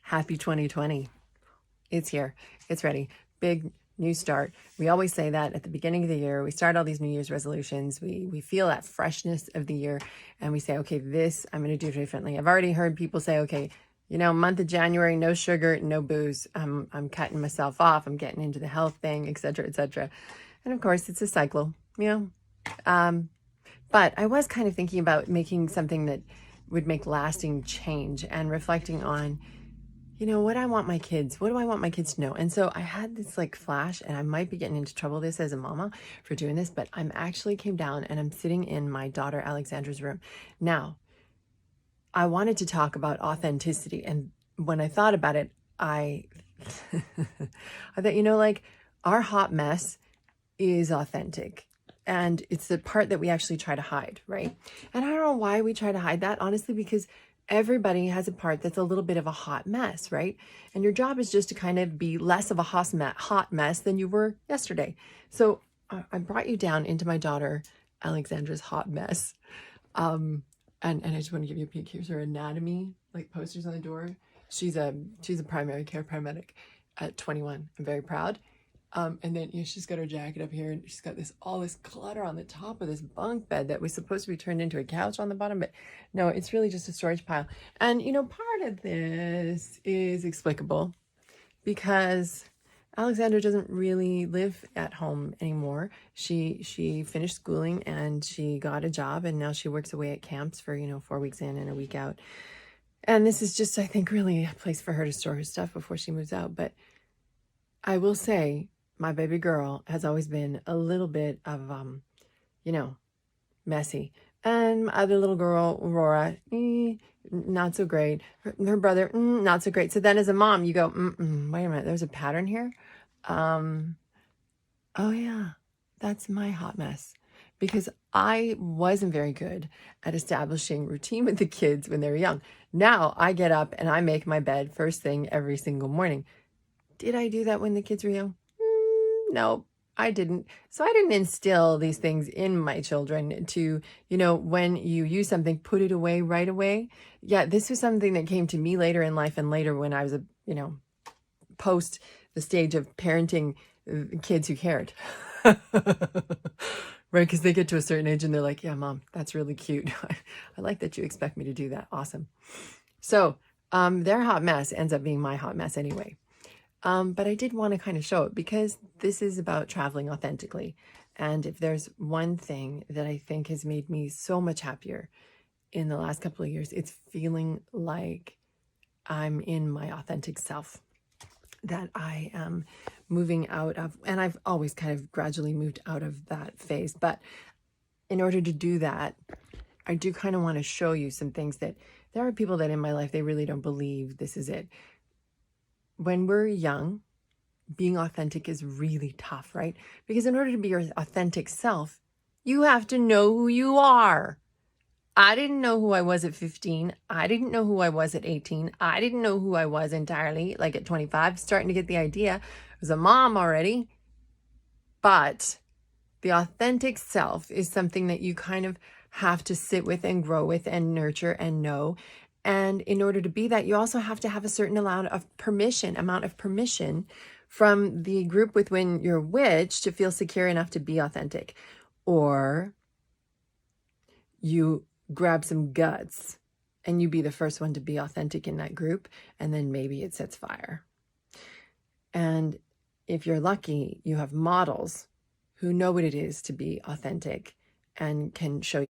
Happy 2020. It's here. It's ready. Big new start. We always say that at the beginning of the year. We start all these New Year's resolutions. We feel that freshness of the year and we say, okay, this I'm going to do differently. I've already heard people say, okay, month of January, no sugar, no booze. I'm cutting myself off. I'm getting into the health thing, etc., etc. And of course, it's a cycle, But I was kind of thinking about making something that would make lasting change and reflecting on, what I want my kids, what do I want my kids to know? And so I had this flash, and I might be getting into trouble this as a mama for doing this, but I'm actually came down and I'm sitting in my daughter Alexandra's room. Now, I wanted to talk about authenticity. And when I thought about it, I thought, our hot mess is authentic. And it's the part that we actually try to hide, right? And I don't know why we try to hide that, honestly, because everybody has a part that's a little bit of a hot mess, right? And your job is just to kind of be less of a hot mess than you were yesterday. So I brought you down into my daughter Alexandra's hot mess. And I just want to give you a peek. Here's her anatomy, posters on the door. She's a primary care paramedic at 21. I'm very proud. And then she's got her jacket up here, and she's got all this clutter on the top of this bunk bed that was supposed to be turned into a couch on the bottom, but no, it's really just a storage pile. And part of this is explicable because Alexandra doesn't really live at home anymore. She finished schooling and she got a job, and now she works away at camps for 4 weeks in and a week out. And this is just, I think, really a place for her to store her stuff before she moves out. But I will say, my baby girl has always been a little bit of, messy. And my other little girl, Aurora, not so great. Her brother, not so great. So then as a mom, you go, wait a minute, there's a pattern here. Oh yeah, that's my hot mess. Because I wasn't very good at establishing routine with the kids when they were young. Now I get up and I make my bed first thing every single morning. Did I do that when the kids were young? No, I didn't. So I didn't instill these things in my children to, when you use something, put it away right away. Yeah, this was something that came to me later in life and later when I was, post the stage of parenting kids who cared. Right, because they get to a certain age and they're like, yeah, mom, that's really cute. I like that you expect me to do that. Awesome. So their hot mess ends up being my hot mess anyway. But I did want to kind of show it because this is about traveling authentically. And if there's one thing that I think has made me so much happier in the last couple of years, it's feeling like I'm in my authentic self, that I am moving out of, and I've always kind of gradually moved out of that phase. But in order to do that, I do kind of want to show you some things that there are people that in my life, they really don't believe this is it. When we're young, being authentic is really tough, right? Because in order to be your authentic self, you have to know who you are. I didn't know who I was at 15. I didn't know who I was at 18. I didn't know who I was entirely, at 25, starting to get the idea. I was a mom already. But the authentic self is something that you kind of have to sit with and grow with and nurture and know. And in order to be that, you also have to have a certain amount of permission from the group with when you're with to feel secure enough to be authentic. Or you grab some guts and you be the first one to be authentic in that group, and then maybe it sets fire. And if you're lucky, you have models who know what it is to be authentic and can show you.